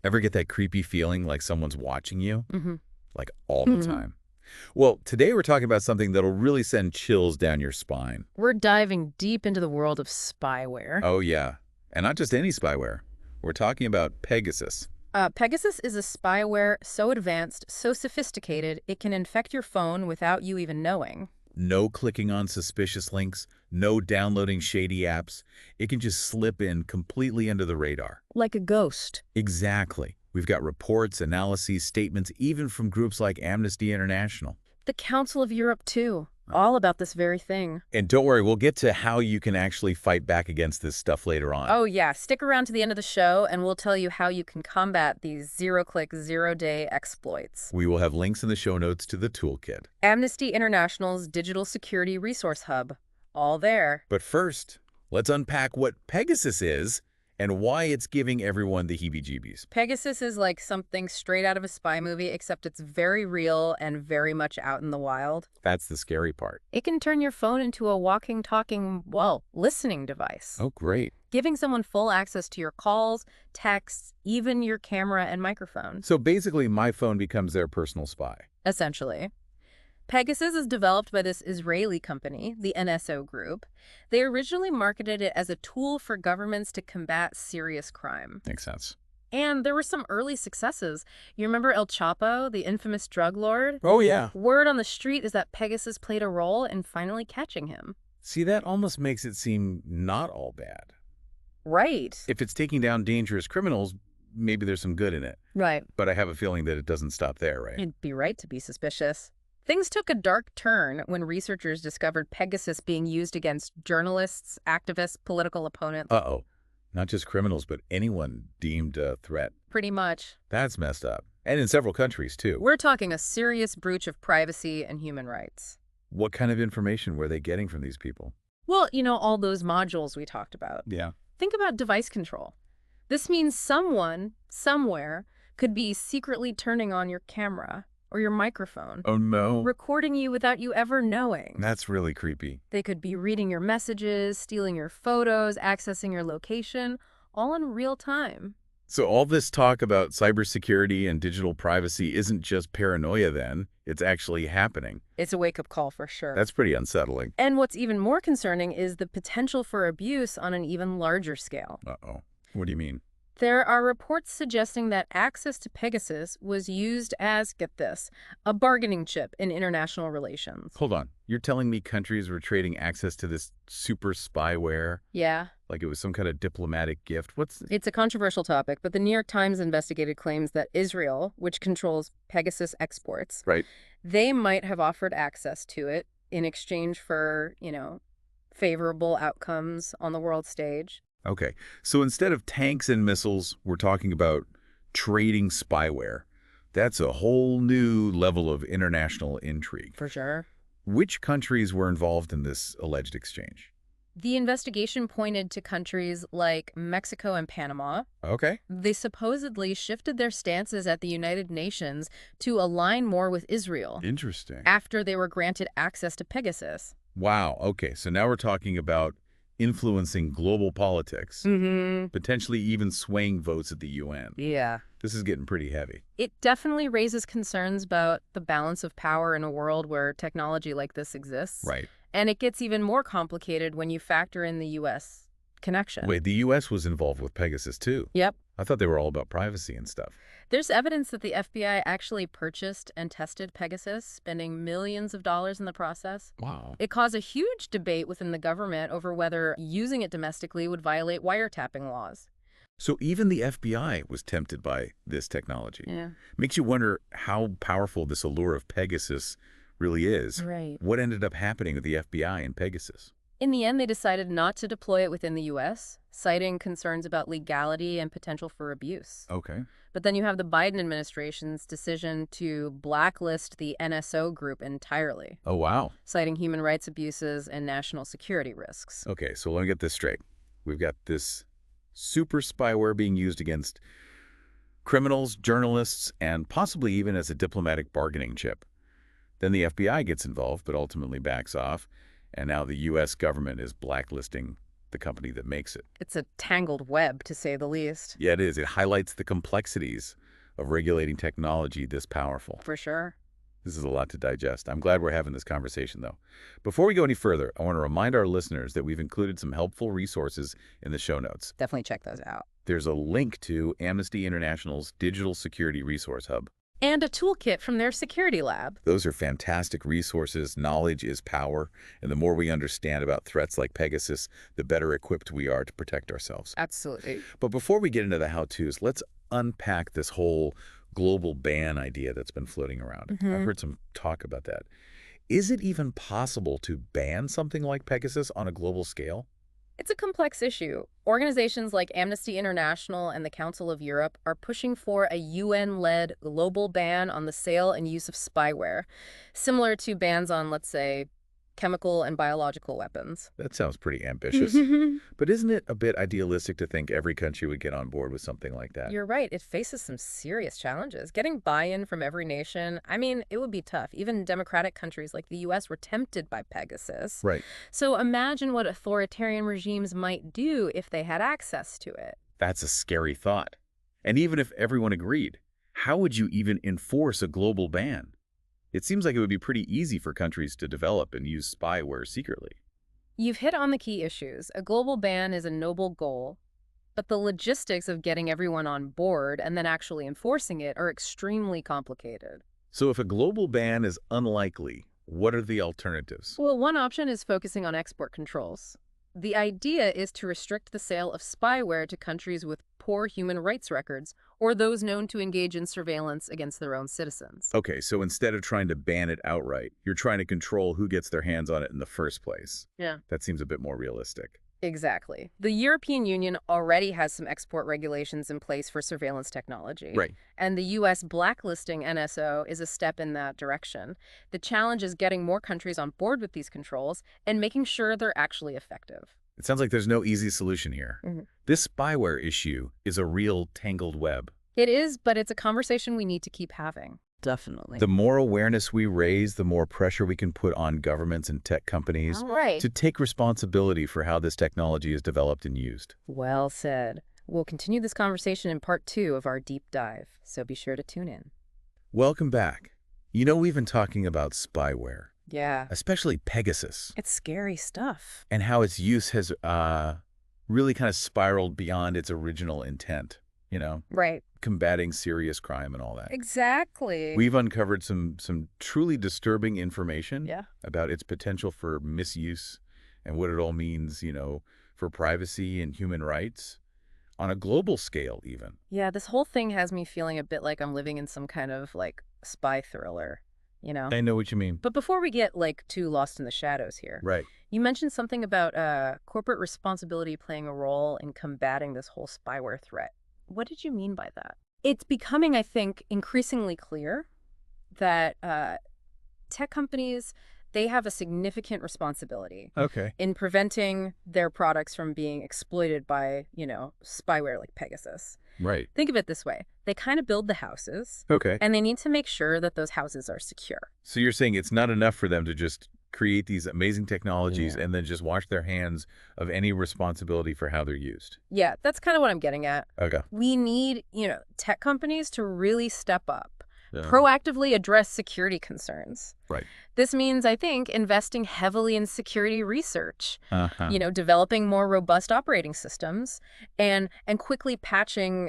Ever get that creepy feeling like someone's watching you? Mm-hmm. Like all the time. Well, today we're talking about something that'll really send chills down your spine. We're diving deep into the world of spyware. Oh, yeah. And not just any spyware. We're talking about Pegasus. Pegasus is a spyware so advanced, so sophisticated, it can infect your phone without you even knowing. No clicking on suspicious links, no downloading shady apps. It can just slip in completely under the radar. Like a ghost. Exactly. We've got reports, analyses, statements, even from groups like Amnesty International. The Council of Europe, too. All about this very thing. And don't worry, we'll get to how you can actually fight back against this stuff later on. Oh, yeah. Stick around to the end of the show, and we'll tell you how you can combat these zero-click, zero-day exploits. We will have links in the show notes to the toolkit. Amnesty International's Digital Security Resource Hub. All there. But first, let's unpack what Pegasus is and why it's giving everyone the heebie-jeebies. Pegasus is like something straight out of a spy movie, except it's very real and very much out in the wild. That's the scary part. It can turn your phone into a walking, talking, well, listening device. Oh, great. Giving someone full access to your calls, texts, even your camera and microphone. So basically, my phone becomes their personal spy. Essentially. Pegasus is developed by this Israeli company, the NSO Group. They originally marketed it as a tool for governments to combat serious crime. Makes sense. And there were some early successes. You remember El Chapo, the infamous drug lord? Oh, yeah. Word on the street is that Pegasus played a role in finally catching him. See, that almost makes it seem not all bad. Right. If it's taking down dangerous criminals, maybe there's some good in it. Right. But I have a feeling that it doesn't stop there, right? You'd be right to be suspicious. Things took a dark turn when researchers discovered Pegasus being used against journalists, activists, political opponents. Uh-oh. Not just criminals, but anyone deemed a threat. Pretty much. That's messed up. And in several countries, too. We're talking a serious breach of privacy and human rights. What kind of information were they getting from these people? Well, you know, all those modules we talked about. Yeah. Think about device control. This means someone, somewhere, could be secretly turning on your camera or your microphone. Oh, no. Recording you without you ever knowing. That's really creepy. They could be reading your messages, stealing your photos, accessing your location, all in real time. So all this talk about cybersecurity and digital privacy isn't just paranoia then. It's actually happening. It's a wake-up call for sure. That's pretty unsettling. And what's even more concerning is the potential for abuse on an even larger scale. Uh-oh. What do you mean? There are reports suggesting that access to Pegasus was used as, get this, a bargaining chip in international relations. Hold on. You're telling me countries were trading access to this super spyware Yeah. like it was some kind of diplomatic gift? It's a controversial topic, but the New York Times investigated claims that Israel, which controls Pegasus exports, Right. they might have offered access to it in exchange for, favorable outcomes on the world stage. Okay. So instead of tanks and missiles, we're talking about trading spyware. That's a whole new level of international intrigue. For sure. Which countries were involved in this alleged exchange? The investigation pointed to countries like Mexico and Panama. Okay. They supposedly shifted their stances at the United Nations to align more with Israel Interesting. after they were granted access to Pegasus. Wow. Okay. So now we're talking about influencing global politics, potentially even swaying votes at the UN. Yeah. This is getting pretty heavy. It definitely raises concerns about the balance of power in a world where technology like this exists. Right. And it gets even more complicated when you factor in the U.S. connection. Wait, the U.S. was involved with Pegasus, too. Yep. I thought they were all about privacy and stuff. There's evidence that the FBI actually purchased and tested Pegasus, spending millions of dollars in the process. Wow. It caused a huge debate within the government over whether using it domestically would violate wiretapping laws. So even the FBI was tempted by this technology. Yeah. Makes you wonder how powerful this allure of Pegasus really is. Right. What ended up happening with the FBI and Pegasus? In the end, they decided not to deploy it within the U.S., citing concerns about legality and potential for abuse. Okay. But then you have the Biden administration's decision to blacklist the NSO group entirely, Oh, wow. citing human rights abuses and national security risks. Okay, so let me get this straight. We've got this super spyware being used against criminals, journalists, and possibly even as a diplomatic bargaining chip. Then the FBI gets involved, but ultimately backs off. And now the U.S. government is blacklisting the company that makes it. It's a tangled web, to say the least. Yeah, it is. It highlights the complexities of regulating technology this powerful. For sure. This is a lot to digest. I'm glad we're having this conversation, though. Before we go any further, I want to remind our listeners that we've included some helpful resources in the show notes. Definitely check those out. There's a link to Amnesty International's Digital Security Resource Hub. And a toolkit from their security lab. Those are fantastic resources. Knowledge is power, and the more we understand about threats like Pegasus, the better equipped we are to protect ourselves. Absolutely. But before we get into the how-tos, let's unpack this whole global ban idea that's been floating around. I've heard some talk about that. Is it even possible to ban something like Pegasus on a global scale? It's a complex issue. Organizations like Amnesty International and the Council of Europe are pushing for a UN-led global ban on the sale and use of spyware, similar to bans on, let's say, chemical and biological weapons. That sounds pretty ambitious. But isn't it a bit idealistic to think every country would get on board with something like that? You're right. It faces some serious challenges. Getting buy-in from every nation, I mean, it would be tough. Even democratic countries like the U.S. were tempted by Pegasus. Right. So imagine what authoritarian regimes might do if they had access to it. That's a scary thought. And even if everyone agreed, how would you even enforce a global ban? It seems like it would be pretty easy for countries to develop and use spyware secretly. You've hit on the key issues. A global ban is a noble goal, but the logistics of getting everyone on board and then actually enforcing it are extremely complicated. So if a global ban is unlikely, what are the alternatives? Well, one option is focusing on export controls. The idea is to restrict the sale of spyware to countries with poor human rights records or those known to engage in surveillance against their own citizens. Okay, so instead of trying to ban it outright, you're trying to control who gets their hands on it in the first place. Yeah. That seems a bit more realistic. Exactly. The European Union already has some export regulations in place for surveillance technology. Right. And the U.S. blacklisting NSO is a step in that direction. The challenge is getting more countries on board with these controls and making sure they're actually effective. It sounds like there's no easy solution here. This spyware issue is a real tangled web. It is, but it's a conversation we need to keep having. Definitely. The more awareness we raise, the more pressure we can put on governments and tech companies to take responsibility for how this technology is developed and used. Well said. We'll continue this conversation in part 2 of our deep dive, so be sure to tune in. Welcome back. You know, we've been talking about spyware, Yeah. especially Pegasus, It's scary stuff. and how its use has really kind of spiraled beyond its original intent, you know, Right. combating serious crime and all that. Exactly. We've uncovered some truly disturbing information Yeah. about its potential for misuse and what it all means, you know, for privacy and human rights on a global scale even. Yeah, this whole thing has me feeling a bit like I'm living in some kind of, like, spy thriller, you know? I know what you mean. But before we get, like, too lost in the shadows here, Right. you mentioned something about corporate responsibility playing a role in combating this whole spyware threat. What did you mean by that? It's becoming, I think, increasingly clear that tech companies, they have a significant responsibility Okay. in preventing their products from being exploited by, you know, spyware like Pegasus. Right. Think of it this way. They kind of build the houses, Okay. and they need to make sure that those houses are secure. So you're saying it's not enough for them to just create these amazing technologies Yeah. and then just wash their hands of any responsibility for how they're used. Yeah, that's kind of what I'm getting at. Okay. We need, you know, tech companies to really step up, Yeah. proactively address security concerns. Right. This means, I think, investing heavily in security research, Uh-huh. you know, developing more robust operating systems and quickly patching,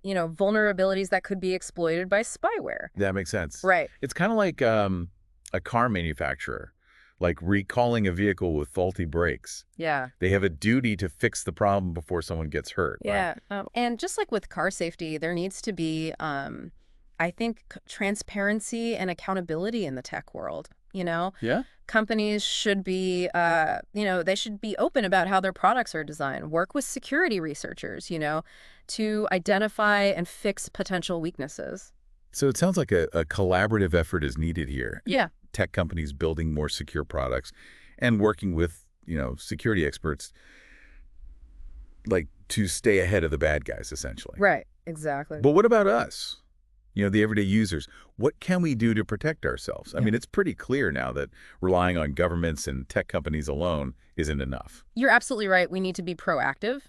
you know, vulnerabilities that could be exploited by spyware. That makes sense. Right. It's kind of like a car manufacturer, like recalling a vehicle with faulty brakes. Yeah. They have a duty to fix the problem before someone gets hurt. Yeah. And just like with car safety, there needs to be, I think, transparency and accountability in the tech world, you know? Yeah? Companies should be, you know, they should be open about how their products are designed. Work with security researchers, you know, to identify and fix potential weaknesses. So it sounds like a collaborative effort is needed here. Yeah. Tech companies building more secure products and working with, you know, security experts, like to stay ahead of the bad guys, essentially. Right. Exactly. But what about us? the everyday users. What can we do to protect ourselves? I mean, it's pretty clear now that relying on governments and tech companies alone isn't enough. You're absolutely right. We need to be proactive,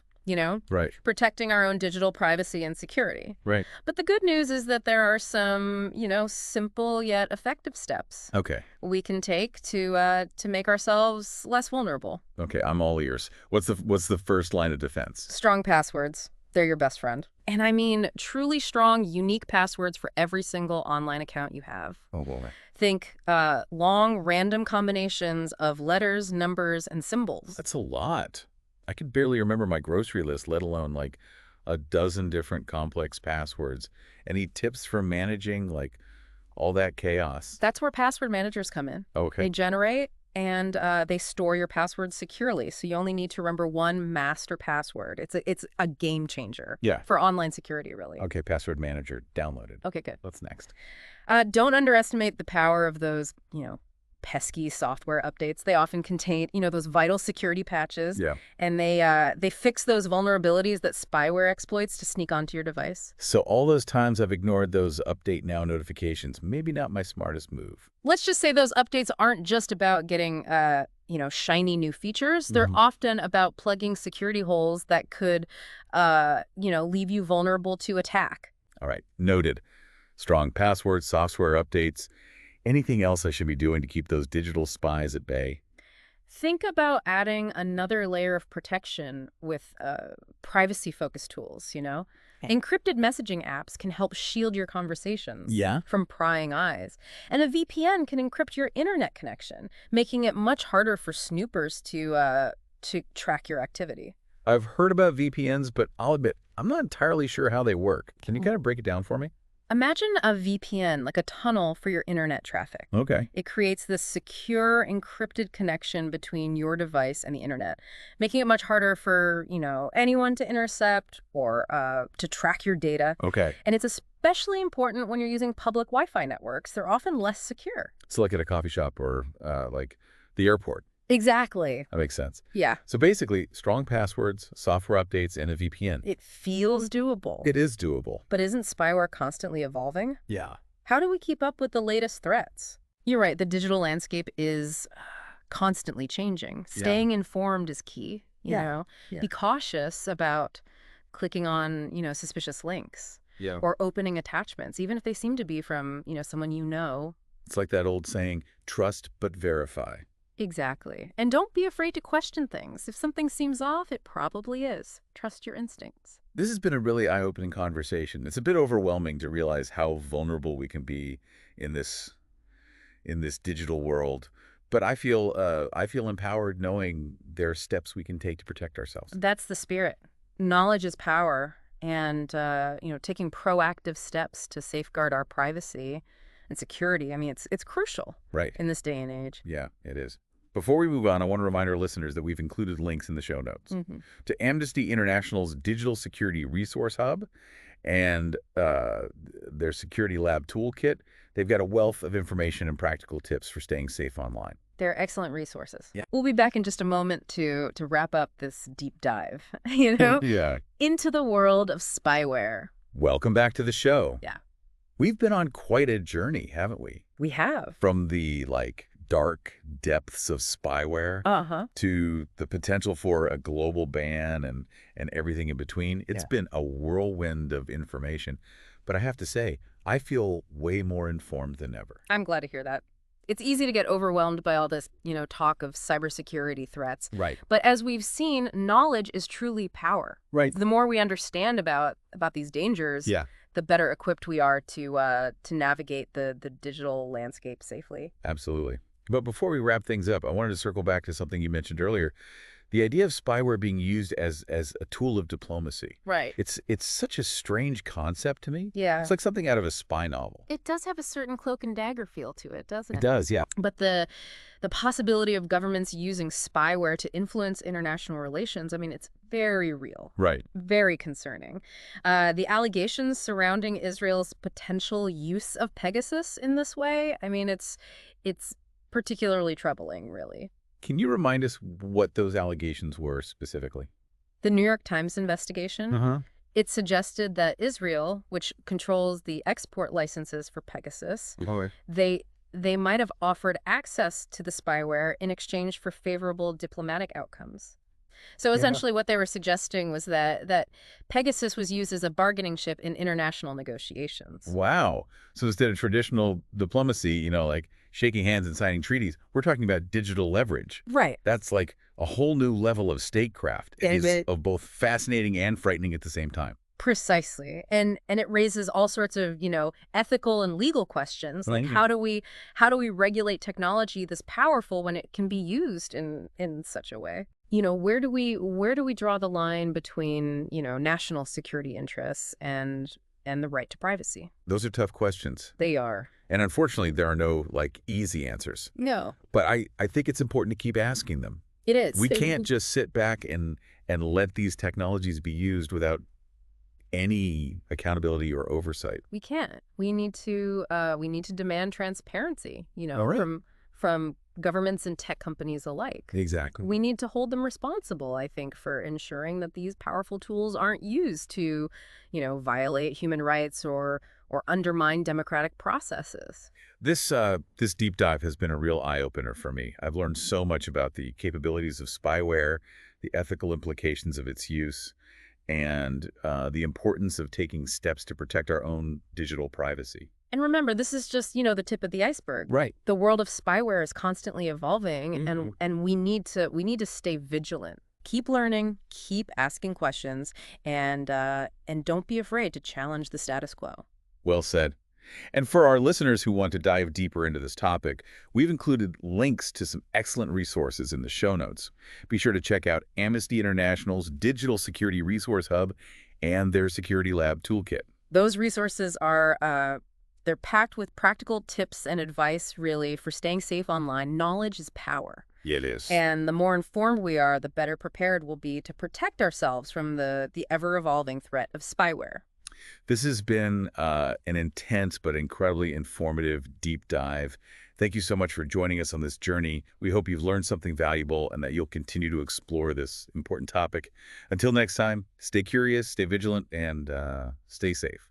Right. protecting our own digital privacy and security. Right. But the good news is that there are some, simple yet effective steps Okay. we can take to make ourselves less vulnerable. Okay, I'm all ears. What's the first line of defense? Strong passwords. They're your best friend. And I mean truly strong, unique passwords for every single online account you have. Oh, boy. Think long, random combinations of letters, numbers, and symbols. That's a lot. I could barely remember my grocery list, let alone like a dozen different complex passwords. Any tips for managing like all that chaos? That's where password managers come in. Okay. They generate and they store your passwords securely, so you only need to remember one master password. It's a game changer for online security, really. Okay, password manager downloaded. Okay, good. What's next? Don't underestimate the power of those, pesky software updates. They often contain, those vital security patches. Yeah. And they fix those vulnerabilities that spyware exploits to sneak onto your device. So all those times I've ignored those update now notifications, maybe not my smartest move. Let's just say those updates aren't just about getting, shiny new features. They're often about plugging security holes that could, leave you vulnerable to attack. All right, noted. Strong passwords, software updates. Anything else I should be doing to keep those digital spies at bay? Think about adding another layer of protection with privacy-focused tools, Encrypted messaging apps can help shield your conversations from prying eyes. And a VPN can encrypt your internet connection, making it much harder for snoopers to track your activity. I've heard about VPNs, but I'll admit, I'm not entirely sure how they work. Can you kind of break it down for me? Imagine a VPN, like a tunnel for your internet traffic. Okay. It creates this secure, encrypted connection between your device and the internet, making it much harder for, anyone to intercept or to track your data. Okay. And it's especially important when you're using public Wi-Fi networks. They're often less secure. So like at a coffee shop or like the airport. Exactly. That makes sense. Yeah. So basically, strong passwords, software updates, and a VPN. It feels doable. It is doable. But isn't spyware constantly evolving? Yeah. How do we keep up with the latest threats? You're right. The digital landscape is constantly changing. Staying informed is key, you know. Yeah. Be cautious about clicking on, suspicious links or opening attachments, even if they seem to be from, someone you know. It's like that old saying, trust but verify. Exactly. And don't be afraid to question things. If something seems off, it probably is. Trust your instincts. This has been a really eye-opening conversation. It's a bit overwhelming to realize how vulnerable we can be in this digital world. But I feel empowered knowing there are steps we can take to protect ourselves. That's the spirit. Knowledge is power. And, taking proactive steps to safeguard our privacy and security, I mean, it's crucial in this day and age. Yeah, it is. Before we move on, I want to remind our listeners that we've included links in the show notes to Amnesty International's Digital Security Resource Hub and their Security Lab Toolkit. They've got a wealth of information and practical tips for staying safe online. They're excellent resources. Yeah. We'll be back in just a moment to wrap up this deep dive, into the world of spyware. Welcome back to the show. Yeah. We've been on quite a journey, haven't we? We have. From the, dark depths of spyware to the potential for a global ban and everything in between. It's been a whirlwind of information. But I have to say, I feel way more informed than ever. I'm glad to hear that. It's easy to get overwhelmed by all this, talk of cybersecurity threats. Right. But as we've seen, knowledge is truly power. Right. The more we understand about these dangers, the better equipped we are to navigate the digital landscape safely. Absolutely. But before we wrap things up, I wanted to circle back to something you mentioned earlier. The idea of spyware being used as a tool of diplomacy. Right. It's such a strange concept to me. Yeah. It's like something out of a spy novel. It does have a certain cloak and dagger feel to it, doesn't it? It does, yeah. But the possibility of governments using spyware to influence international relations, I mean, it's very real. Right. Very concerning. The allegations surrounding Israel's potential use of Pegasus in this way, I mean, it's particularly troubling, really. Can you remind us what those allegations were specifically? The New York Times investigation It suggested that Israel, which controls the export licenses for Pegasus, Oh, they they might have offered access to the spyware in exchange for favorable diplomatic outcomes. So yeah. essentially what they were suggesting was that Pegasus was used as a bargaining chip in international negotiations. Wow. So instead of traditional diplomacy, like shaking hands and signing treaties, we're talking about digital leverage. Right. That's like a whole new level of statecraft. It is David. of both fascinating and frightening at the same time. Precisely. And it raises all sorts of, ethical and legal questions, like Mhm. how do we regulate technology this powerful when it can be used in such a way? Where do we draw the line between, national security interests and the right to privacy? Those are tough questions. They are. And unfortunately, there are no easy answers. No. But I think it's important to keep asking them. It is. We can't just sit back and let these technologies be used without any accountability or oversight. We can't. We need to demand transparency, All right. from governments and tech companies alike. Exactly. We need to hold them responsible, I think, for ensuring that these powerful tools aren't used to, violate human rights or undermine democratic processes. This deep dive has been a real eye-opener for me. I've learned so much about the capabilities of spyware, the ethical implications of its use, and the importance of taking steps to protect our own digital privacy. And remember, this is just, the tip of the iceberg. Right. The world of spyware is constantly evolving, Mhm. and we need to stay vigilant. Keep learning, keep asking questions, and don't be afraid to challenge the status quo. Well said. And for our listeners who want to dive deeper into this topic, we've included links to some excellent resources in the show notes. Be sure to check out Amnesty International's Digital Security Resource Hub and their Security Lab Toolkit. Those resources are they're packed with practical tips and advice, really, for staying safe online. Knowledge is power. Yeah, it is. And the more informed we are, the better prepared we'll be to protect ourselves from the ever-evolving threat of spyware. This has been an intense but incredibly informative deep dive. Thank you so much for joining us on this journey. We hope you've learned something valuable and that you'll continue to explore this important topic. Until next time, stay curious, stay vigilant, and stay safe.